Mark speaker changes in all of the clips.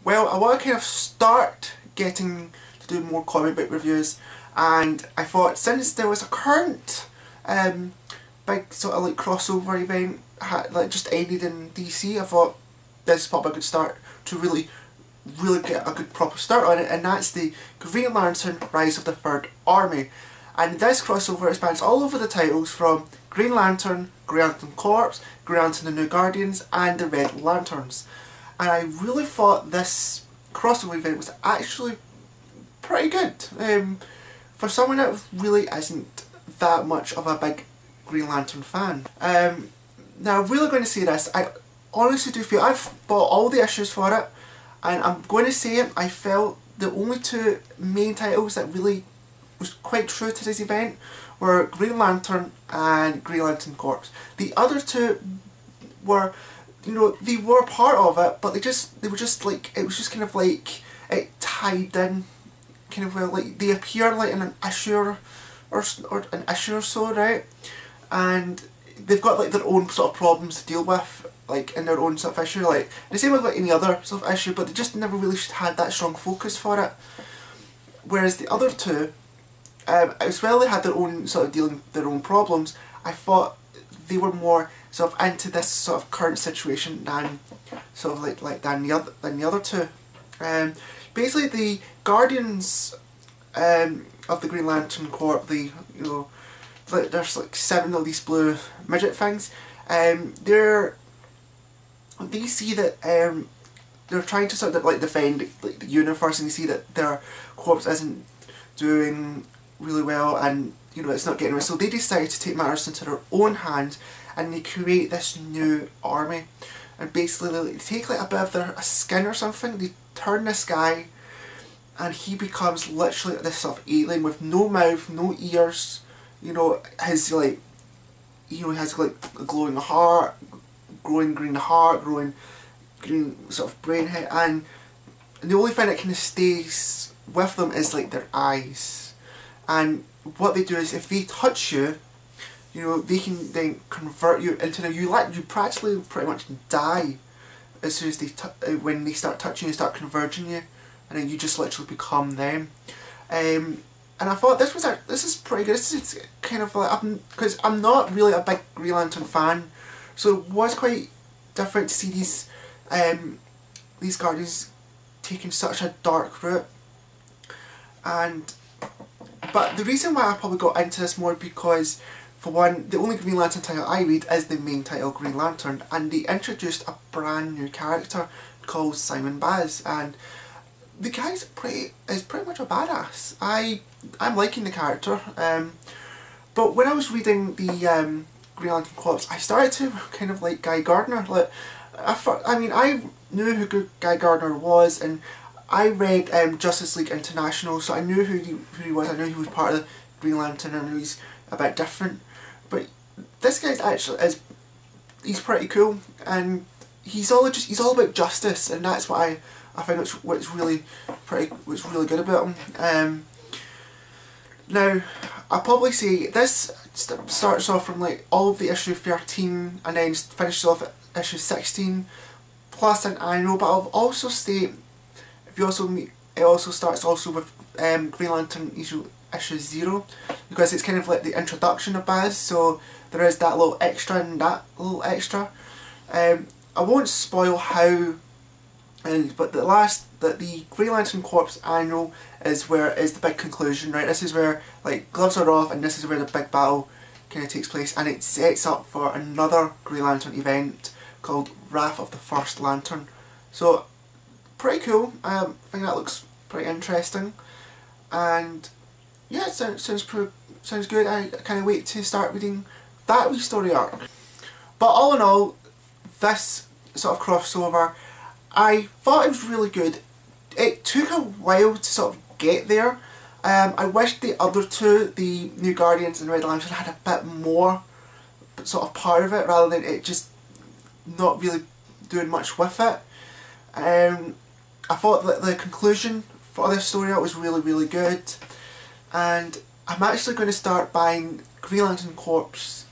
Speaker 1: Well, I want to kind of start getting to do more comic book reviews, and I thought since there was a current big sort of like crossover event like just ended in DC, I thought this is probably a good start to really get a good proper start on it, and that's the Green Lantern Rise of the Third Army. And this crossover expands all over the titles from Green Lantern, Green Lantern Corps, Green Lantern the New Guardians and the Red Lanterns. And I really thought this crossover event was actually pretty good. For someone that really isn't that much of a big Green Lantern fan. Now I'm really going to say this, I honestly do feel I've bought all the issues for it, and I'm going to say it, I felt the only two main titles that really was quite true to this event were Green Lantern and Green Lantern Corps. The other two were, you know, they were part of it, but they were just like, it was just kind of like it tied in, kind of like they appear like in an issue or an issue or so, right? And they've got like their own sort of problems to deal with, like in their own sort of issue, like the same with like any other sort of issue, but they just never really had that strong focus for it. Whereas the other two, as well, they had their own sort of dealing with their own problems. I thought they were more sort of into this sort of current situation than sort of than the other two. Basically, the Guardians of the Green Lantern Corps, there's like 7 of these blue midget things. They see that they're trying to sort of like defend like the universe, and they see that their corps isn't doing really well, and you know it's not getting right. So they decide to take matters into their own hands, and they create this new army. And basically, they take like a bit of their skin or something. They turn this guy, and he becomes literally this sort of alien with no mouth, no ears. You know, his like, he has like a glowing heart, growing green heart, growing green sort of brain head, and the only thing that kind of stays with them is like their eyes. And what they do is, if they touch you, you know, they can then convert you into you practically pretty much die as soon as when they start touching you, start converging you, and then you just literally become them. And I thought this is pretty good. This is kind of like, because I'm not really a big Green Lantern fan, so it was quite different to see these Guardians taking such a dark route. But the reason why I probably got into this more because, for one, the only Green Lantern title I read is the main title, Green Lantern, and they introduced a brand new character called Simon Baz, and the guy's pretty much a badass. I'm liking the character, but when I was reading the Green Lantern Corps, I started to kind of like Guy Gardner. Like, I knew who Guy Gardner was, and I read Justice League International, so I knew who he was. I knew he was part of the Green Lantern, and I knew he's a bit different. But this guy's he's pretty cool, and he's all about justice, and that's what I find what's really good about him. Now, I'll probably say this starts off from like all of the issue 13 and then finishes off at issue 16 plus an annual, but I'll also state, it also starts with Green Lantern issue 0, because it's kind of like the introduction of Baz, so there is that little extra and that little extra. I won't spoil how, but the Green Lantern Corps annual is the big conclusion, right? This is where like gloves are off, and this is where the big battle kind of takes place, and it sets up for another Green Lantern event called Wrath of the First Lantern. So pretty cool. I think that looks pretty interesting, and yeah, it sounds good. I can't wait to start reading that wee story arc. But all in all, this sort of crossover, I thought it was really good. It took a while to sort of get there. I wish the other two, the New Guardians and Red Lantern, had a bit more sort of part of it, rather than it just not really doing much with it. I thought that the conclusion for this story arc was really good, and I'm actually going to start buying Green Lantern Corps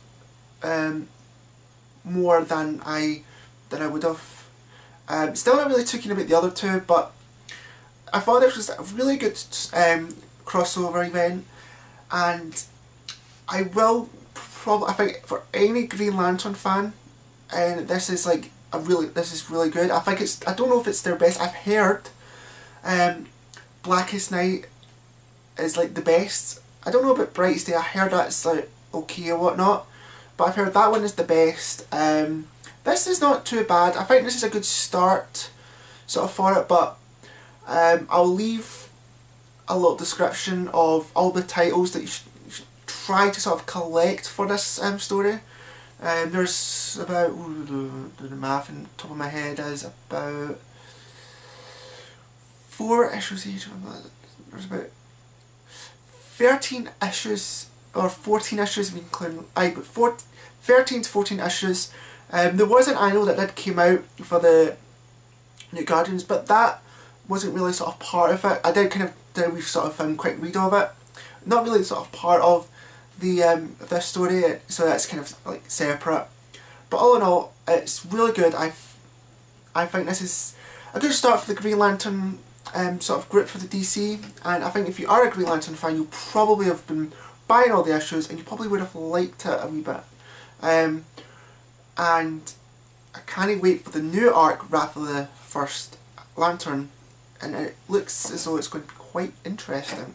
Speaker 1: more than I would have. Still not really too keen about the other two, but I thought this was a really good crossover event, and I will probably, I think for any Green Lantern fan, and this is like this is really good. I think it's, I don't know if it's their best. I've heard Blackest Night is like the best. I don't know about Brightest Day. I heard that's like okay or whatnot, but I've heard that one is the best. This is not too bad. I think this is a good start sort of for it, but I'll leave a little description of all the titles that you should try to sort of collect for this story. There's about, the math on top of my head is about 4 issues each. There's about 13 issues, or 14 issues if you include, 13 to 14 issues. There was an annual that did came out for the New Guardians, but that wasn't really sort of part of it. I did kind of do a wee sort of quick read of it. Not really sort of part of the this story, so that's kind of like separate. But all in all, it's really good. I think this is a good start for the Green Lantern sort of group for the DC, and I think if you are a Green Lantern fan, you'll probably have been buying all the issues, and you probably would have liked it a wee bit. And I can't wait for the new arc, Wrath of the First Lantern, and it looks as though it's going to be quite interesting.